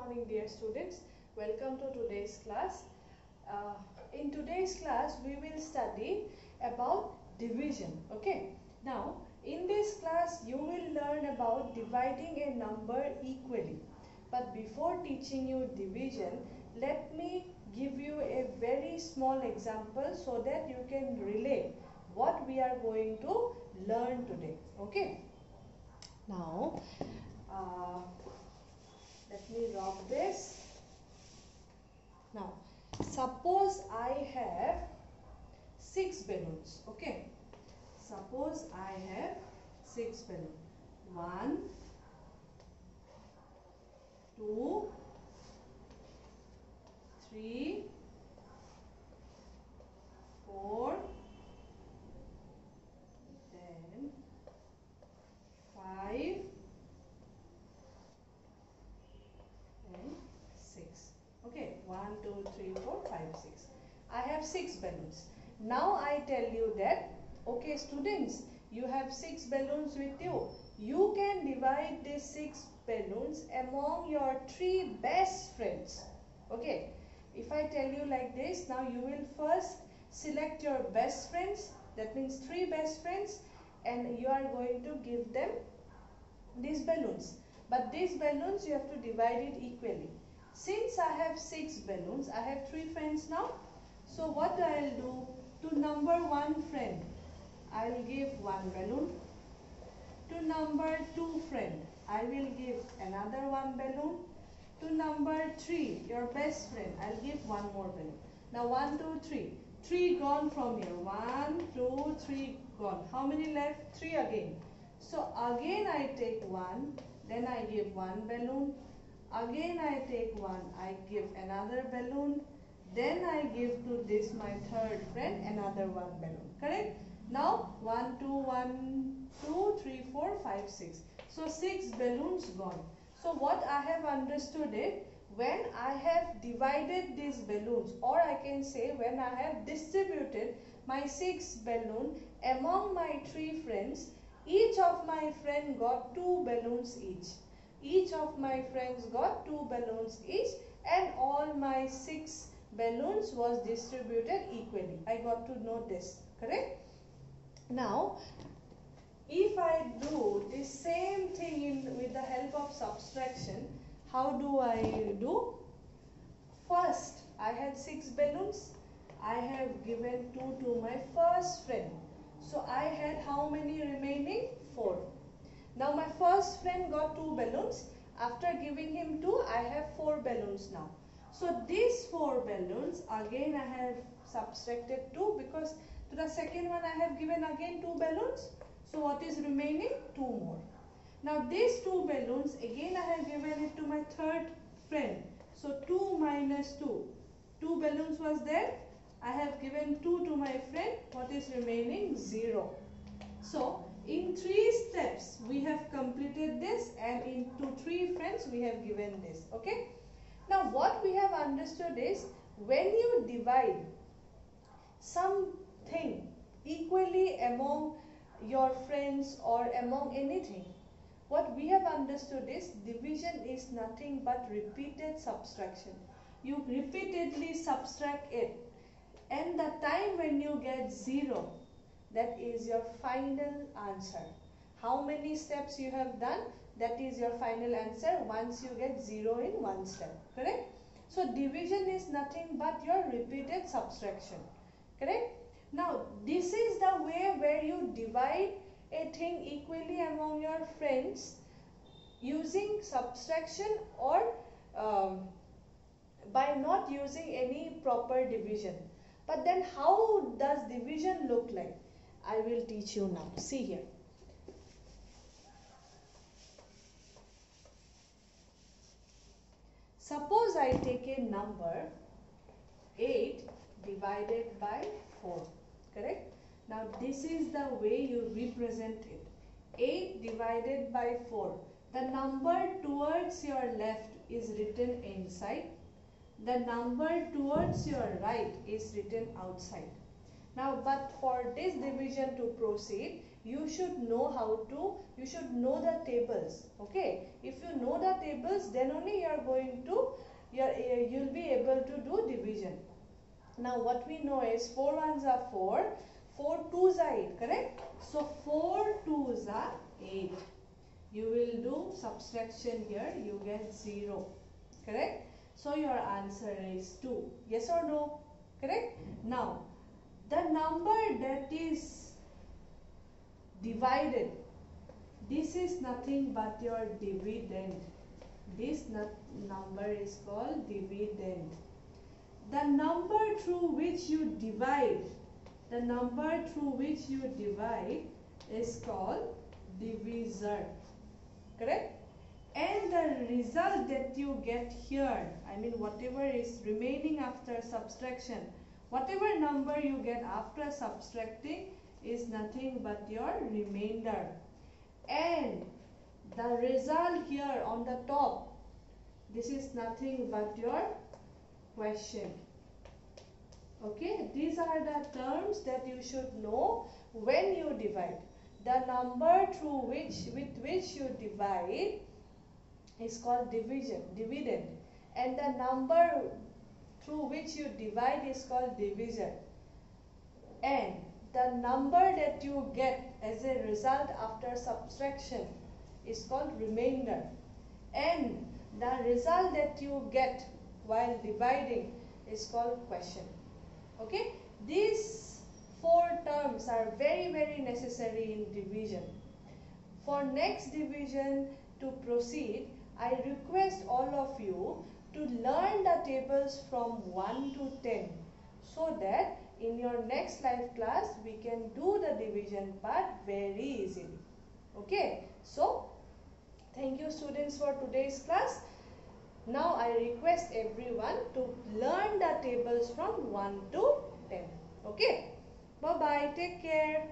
morning, dear students. Welcome to today's class. In today's class, we will study about division. Okay. Now, in this class, you will learn about dividing a number equally. But before teaching you division, let me give you a very small example so that you can relate what we are going to learn today. Okay. Now, let me rub this. Now, suppose I have 6 balloons. Okay. Suppose I have 6 balloons. 1, 2, 3, 4, then 5 and 6. Okay, 1, 2, 3, 4, 5, 6. I have 6 balloons. Now I tell you that, okay students, you have 6 balloons with you. You can divide these 6 balloons among your 3 best friends. Okay, if I tell you like this, now you will first select your best friends, that means 3 best friends, and you are going to give them these balloons. But these balloons you have to divide it equally. Since I have 6 balloons, I have 3 friends now. So what I will do, to number 1 friend, I will give 1 balloon. To number 2 friend, I will give another 1 balloon. To number 3, your best friend, I will give 1 more balloon. Now 1, 2, 3. 3 gone from here. 1, 2, 3 gone. How many left? 3 again. So again I take 1, then I give 1 balloon. Again I take 1, I give another balloon. Then I give to this my third friend another 1 balloon. Correct? Now 1, 2, 1, 2, 3, 4, 5, 6. So 6 balloons gone. So what I have understood is, when I have divided these balloons, or I can say when I have distributed my 6 balloons among my 3 friends, each of my friend got 2 balloons each. Each of my friends got 2 balloons each, and all my 6 balloons was distributed equally. I got to know this. Correct? Now, if I do the same thing with the help of subtraction, how do I do? First, I had 6 balloons. I have given 2 to my first friend. So I had how many remaining? 4. Now my first friend got 2 balloons. After giving him 2, I have 4 balloons now. So these 4 balloons, again I have subtracted 2, because to the second one I have given again 2 balloons. So what is remaining? 2 more. Now these 2 balloons, again I have given it to my third friend. So 2 minus 2. 2 balloons was there. I have given 2 to my friend. What is remaining? 0. So in 3 steps we have completed this, and into 3 friends we have given this. Okay. Now what we have understood is, when you divide something equally among your friends or among anything, what we have understood is, division is nothing but repeated subtraction. You repeatedly subtract it, and the time when you get 0, that is your final answer. How many steps you have done, that is your final answer once you get 0 in one step. Correct? So division is nothing but your repeated subtraction. Correct? Now this is the way where you divide a thing equally among your friends using subtraction, or by not using any proper division. But then how does division look like? I will teach you now. See here. Suppose I take a number 8 divided by 4. Correct? Now this is the way you represent it. 8 divided by 4. The number towards your left is written inside. The number towards your right is written outside. Now, but for this division to proceed, you should know you should know the tables. Okay, if you know the tables, then only you are going to, you'll be able to do division. Now what we know is 4 ones are 4, 4 twos are 8, correct? So 4 twos are 8. You will do subtraction here, you get 0, correct? So your answer is 2. Yes or no? Correct? Now the number that is divided, this is nothing but your dividend. This number is called dividend. The number through which you divide, is called divisor, correct? And the result that you get here, I mean whatever is remaining after subtraction, whatever number you get after subtracting is nothing but your remainder. And the result here on the top, this is nothing but your quotient. Okay, these are the terms that you should know when you divide. The number with which you divide is called dividend, and the number through which you divide is called divisor, and the number that you get as a result after subtraction is called remainder, and the result that you get while dividing is called quotient. Okay, these 4 terms are very necessary in division. For next division to proceed, I request all of you to learn the tables from 1 to 10, so that in your next live class we can do the division part very easily. Okay, so thank you students for today's class. Now I request everyone to learn the tables from 1 to 10. Okay, bye bye, take care.